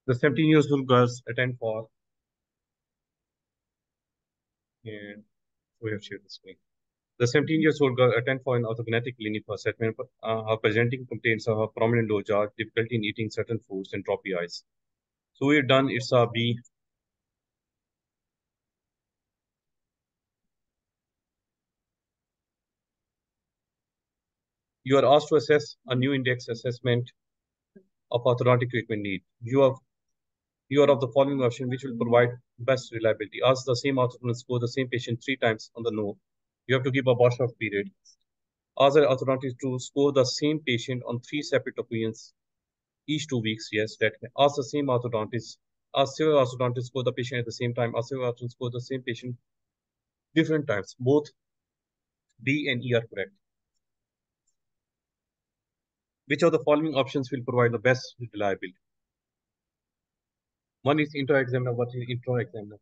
The 17 years old girls attend for, and we have shared the screen. The 17 years old girl attend for an orthogenetic clinic for assessment. Her presenting complaints of her prominent low jaw, difficulty in eating certain foods, and droppy eyes. So we've done it's a B. You are asked to assess a new index assessment of orthodontic treatment need. You are of the following option which will provide best reliability. Ask the same orthodontist score the same patient 3 times on the no. You have to give a wash off period. Ask the orthodontist to score the same patient on 3 separate opinions each 2 weeks. Yes, that can. Ask the same orthodontist. Ask several orthodontists score the patient at the same time. Ask several orthodontists score the same patient different times. Both D and E are correct. Which of the following options will provide the best reliability? One is intra-examiner, what is intra-examiner?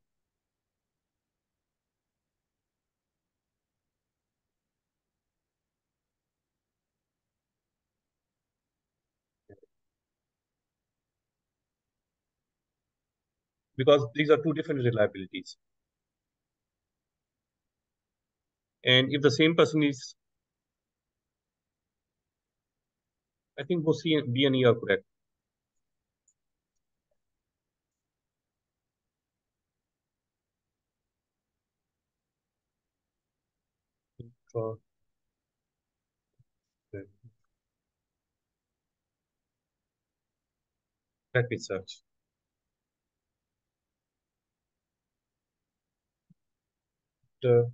Because these are two different reliabilities. And if the same person is, I think both C and B and E are correct. Intra, let me search. The,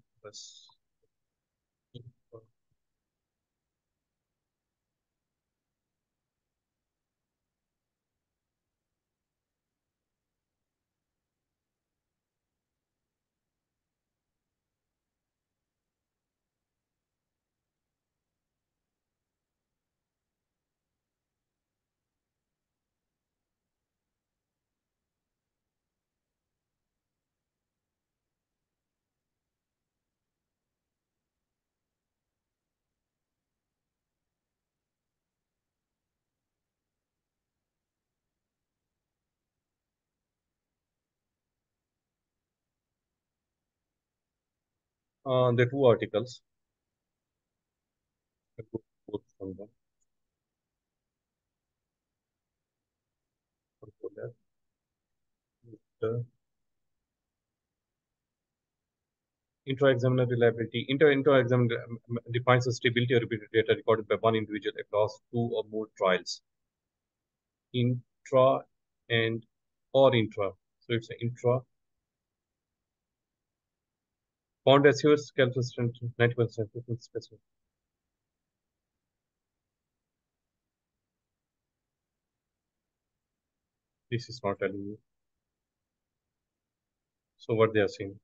the two articles. Both from them. The intra-examiner reliability. Intra-examiner defines the stability of repeated data recorded by one individual across two or more trials. Intra and or intra. So it's an intra. Found as your calculation 90% specific. This is not telling you. So what they are saying.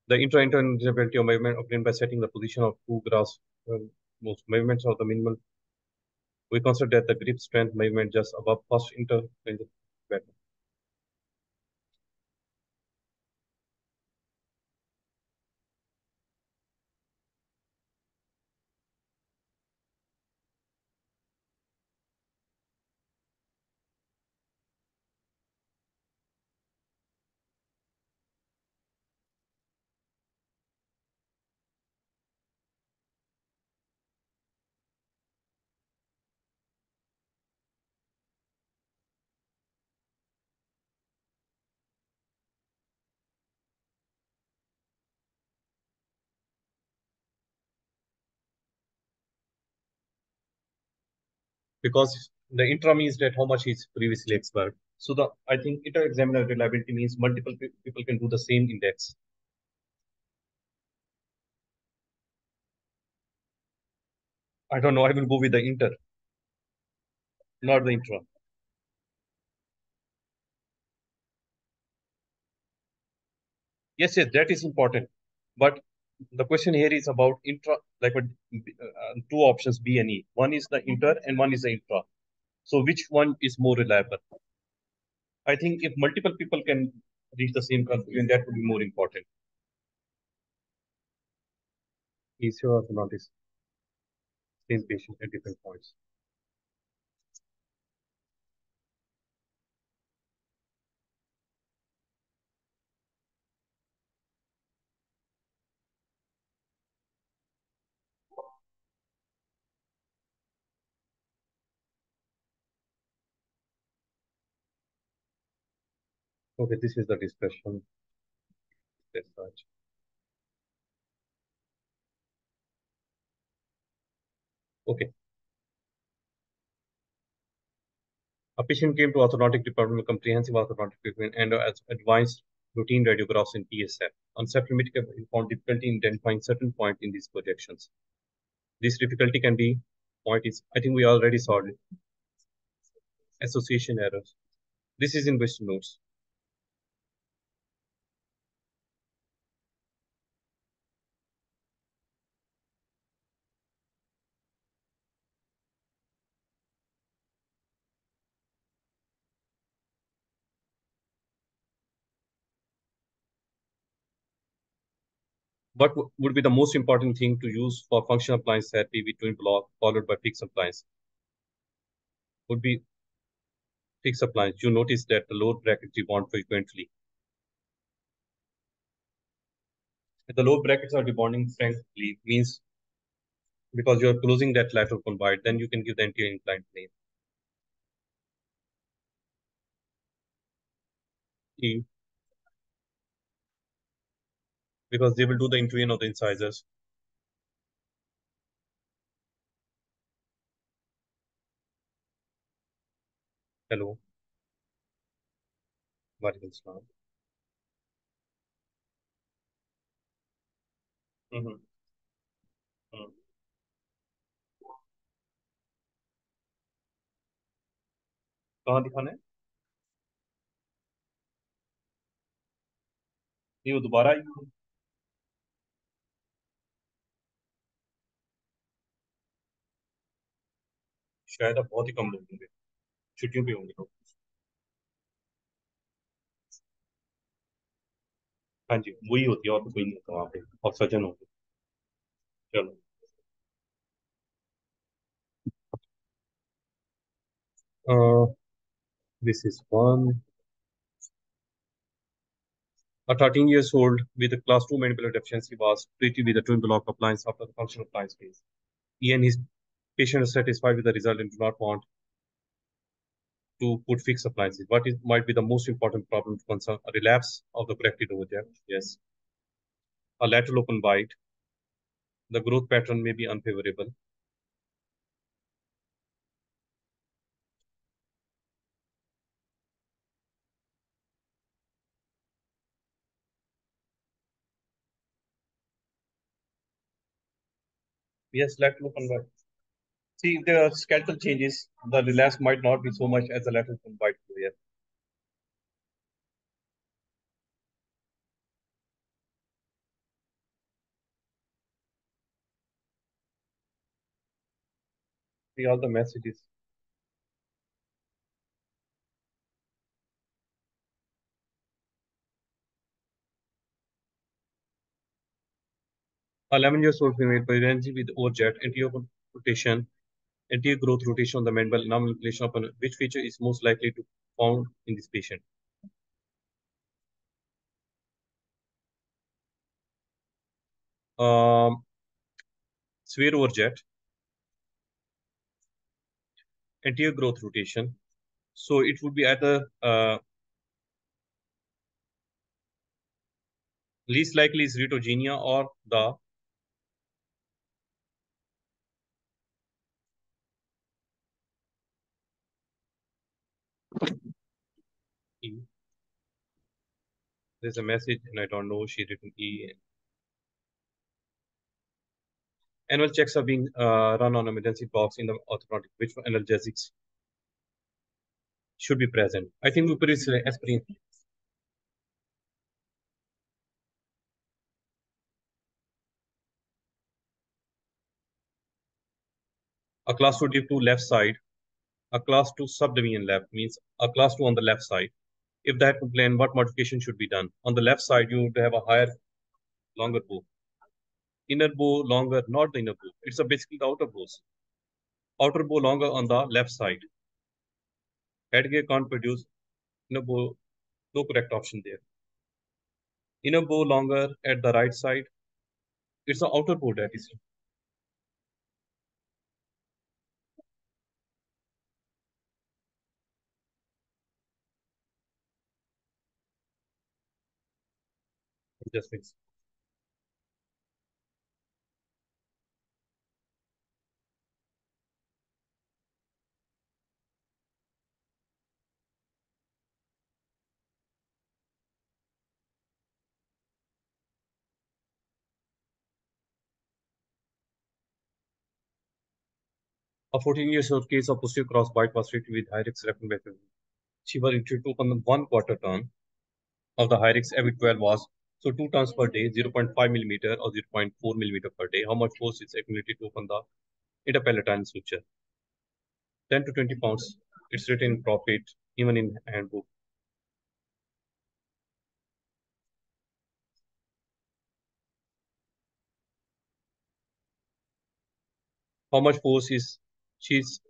The intra-interchangeability of movement obtained by setting the position of two graphs. Most movements of the minimal. We consider that the grip strength movement just above first interchangeable. Because the intra means that how much is previously expired. So the I think inter-examiner reliability means multiple people can do the same index. I don't know. I will go with the inter, not the intra. Yes, yes, that is important. But the question here is about intra, like what, two options B and E. One is the inter and one is the intra. So which one is more reliable? I think if multiple people can reach the same conclusion, that would be more important. Easier or not is same patient at different points. Okay, this is the discussion. As such. Okay, a patient came to orthodontic department with comprehensive orthodontic treatment and as advanced routine radiographs in PSF. On septal found difficulty in identifying certain points in these projections. This difficulty can be point is I think we already saw it. Association errors. This is in question notes. What would be the most important thing to use for functional appliance therapy with twin block followed by fixed appliance? Would be fixed appliance. You notice that the lower brackets rebond frequently. If the lower brackets are rebonding frequently, means because you are closing that lateral convoid, then you can give the anterior inclined plane. E, because they will do the intrusion of the incisors. Hello, Walaikum Assalam. हम्म, हम्म। कहाँ दिखाना है? नहीं वो दोबारा आई है। शायद अब बहुत ही कम लोग होंगे, छुट्टियों पे होंगे लोग। हाँ जी, वही होती है और तो कोई नहीं होता वहाँ पे, और सजन होते। चलो, this is one. A 13 years old with a class 2 mandibular deficiency was treated with a twin block appliance after the functional appliance phase. He and his patient are satisfied with the result and do not want to put fixed appliances. What is, might be the most important problem to concern? A relapse of the corrected overject. Yes. A lateral open bite. The growth pattern may be unfavorable. Yes, lateral open bite. See, if there are skeletal changes, the relapse might not be so much as the lateral open bite. Yeah. See all the messages. 11 years old female pregnancy with overjet, anterior rotation, anterior growth rotation on the mandible, nomenclature upon which feature is most likely to found in this patient. Um, Severe overjet, anterior growth rotation. So it would be either least likely is retogenia or the E. There's a message and I don't know she written E. Annual checks are being run on emergency box in the orthodontic, which analgesics should be present. I think we put it aspirin. A class 2 dip to left side, a class 2 subdivision left means a class 2 on the left side. If that complain, what modification should be done? On the left side, you would have a higher, longer bow. Inner bow longer, not the inner bow. It's a basically the outer bows. Outer bow longer on the left side. Headgear can't produce inner bow, no correct option there. Inner bow longer at the right side. It's the outer bow that is. Just mix. A 14-year-old case of posterior cross bite was treated with Hyrix rapamycin. She was treated to open 1/4 turn of the Hyrix every 12 hours. So 2 turns per day, 0.5 millimeter or 0.4 millimeter per day. How much force is accumulated to open the interpalatine suture? 10 to 20 pounds. It's written in profit, even in handbook. How much force is she's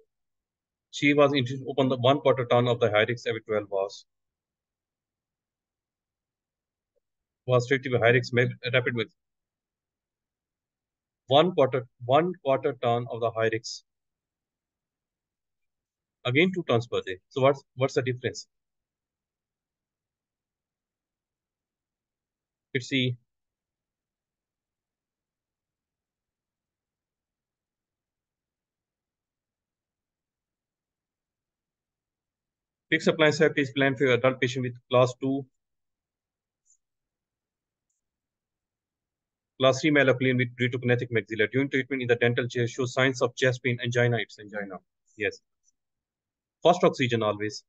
she was introduced open the 1/4 ton of the Hyrix every 12 hours. Was treated with Hyrix rapid with 1/4 ton of the Hyrix. Again 2 tons per day. So what's the difference? It's the fixed appliance therapy is planned for adult patient with class 2, class 3 malaclean with retrokinetic maxilla. During treatment in the dental chair shows signs of chest pain, angina, it's angina. Yes. First oxygen always.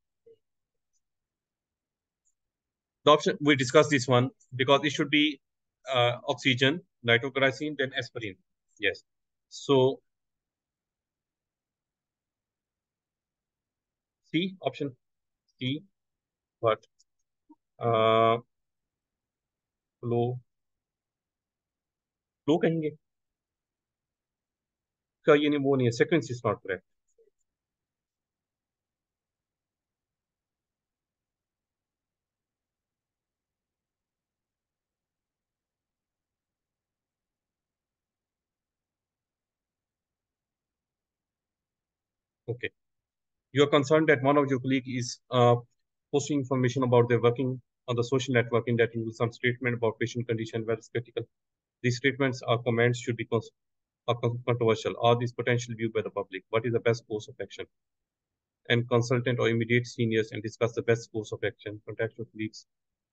The option we discussed this one because it should be oxygen, nitroglycerin, then aspirin. Yes. So C option C, but uh, flow flow कहेंगे का ये नहीं वो नहीं है sequence is not correct. Okay. You are concerned that one of your colleague is posting information about their working on the social networking that includes some statement about patient condition where it's critical. These statements or comments should be controversial. Are these potentially viewed by the public? What is the best course of action? And consultant or immediate seniors and discuss the best course of action. Contact your colleagues.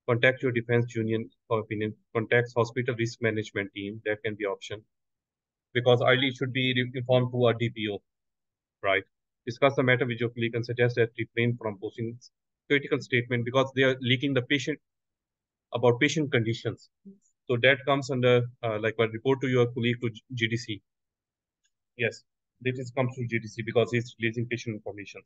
Contact your defense union for opinion. Contact hospital risk management team. That can be option. Because ideally should be informed to a DPO, right? Discuss the matter with your colleague and suggest that refrain from posting critical statement because they are leaking the patient about patient conditions. So that comes under like a report to your colleague to GDC. Yes, this comes to GDC because he's releasing patient information.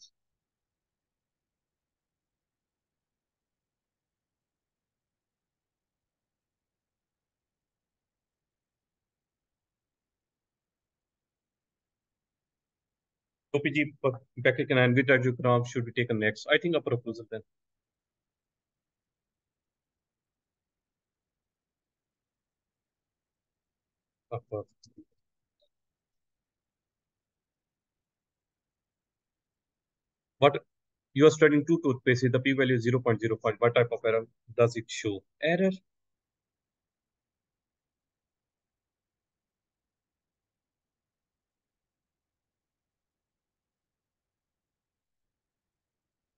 OPG Package and with radiogram should be taken next. I think a proposal then. Of course. But you are studying two toothpaste, the p-value is 0.05. What type of error does it show? Error?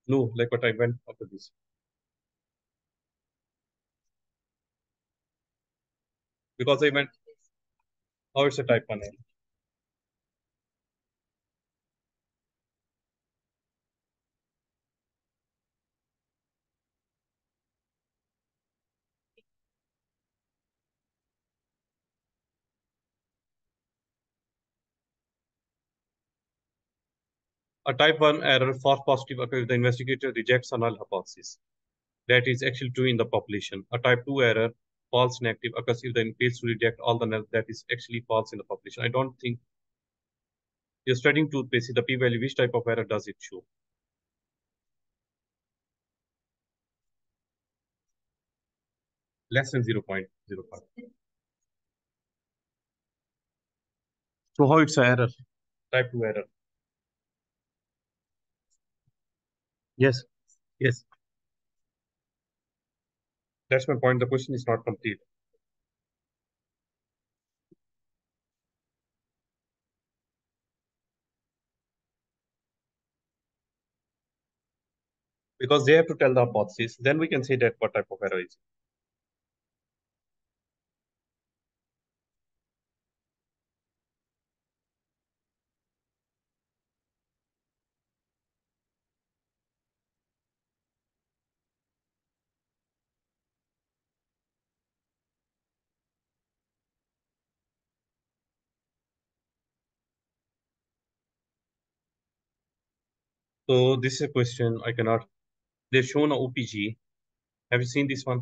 No, like what I went after this. Because I went, oh, it's a type 1 error. A type 1 error, false positive occurs if the investigator rejects a null hypothesis. That is actually true in the population. A type 2 error, false negative, occurs if the fails to reject all the null. That is actually false in the population. I don't think you're studying toothpaste, the p-value, which type of error does it show? Less than 0.05. So how it's an error? Type 2 error. Yes, yes. That's my point. The question is not complete. because they have to tell the hypothesis. Then we can say that what type of error is. So this is a question I cannot. They've shown a OPG. Have you seen this one?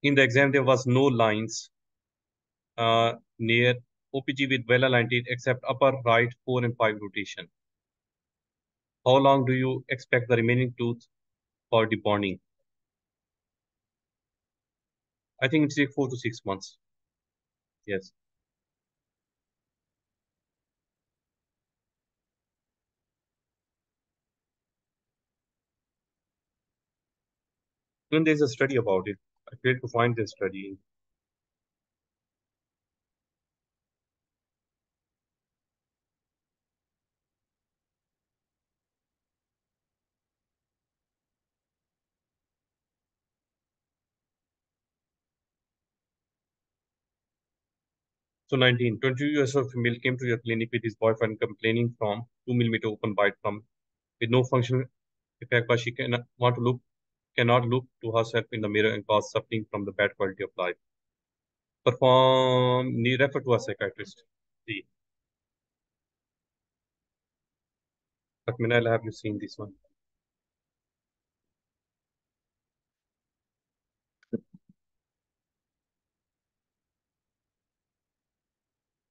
In the exam, there was no lines near OPG with well aligned teeth except upper right 4 and 5 rotation. How long do you expect the remaining tooth for debonding? I think it's take 4 to 6 months. Yes. Then there's a study about it. I failed to find this study. So 19, 22 years old female came to your clinic with his boyfriend complaining from 2 millimeter open bite from with no functional effect, but she cannot look to herself in the mirror and cause suffering from the bad quality of life. Refer to a psychiatrist. See, but Minal, have you seen this one?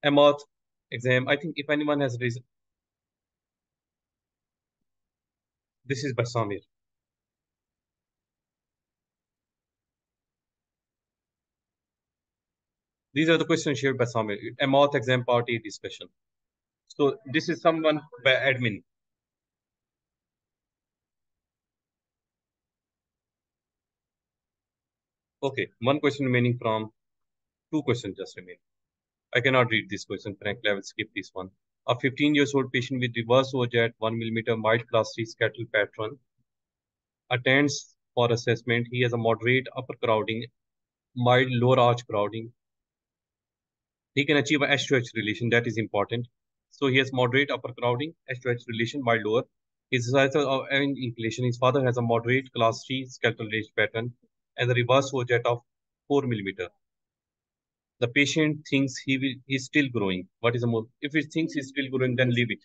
MOrth exam. I think if anyone has reason, this is by Samir. These are the questions shared by Samir. MOrth exam party discussion. So this is someone by admin. Okay, one question remaining from two questions just remain. I cannot read this question. Frankly, I will skip this one. A 15 years old patient with reverse overjet 1 millimeter mild class 3 scatteral pattern attends for assessment. He has a moderate upper crowding, mild lower arch crowding. He can achieve a H to H relation. That is important. So he has moderate upper crowding, H to H relation, mild lower. His size of inclination. His father has a moderate class 3 skeletal range pattern and the reverse overjet of 4 millimeter. The patient thinks he's still growing. What is the most? If he thinks he's still growing, then leave it.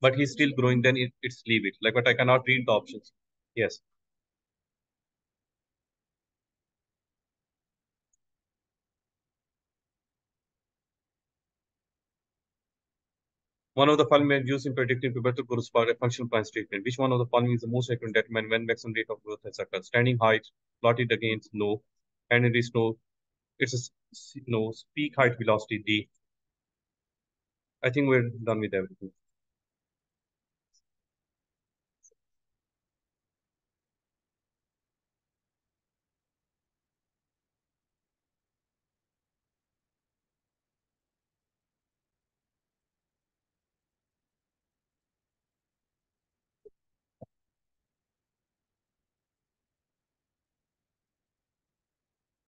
But he's still growing, then it's leave it. Like, but I cannot read the options. Yes. One of the following used in predicting pubertal growth for a functional plan treatment. Which one of the following is the most accurate determine when maximum rate of growth has occurred? Standing height, plotted against no, and it is no. It's a no. Peak height velocity D. I think we're done with everything.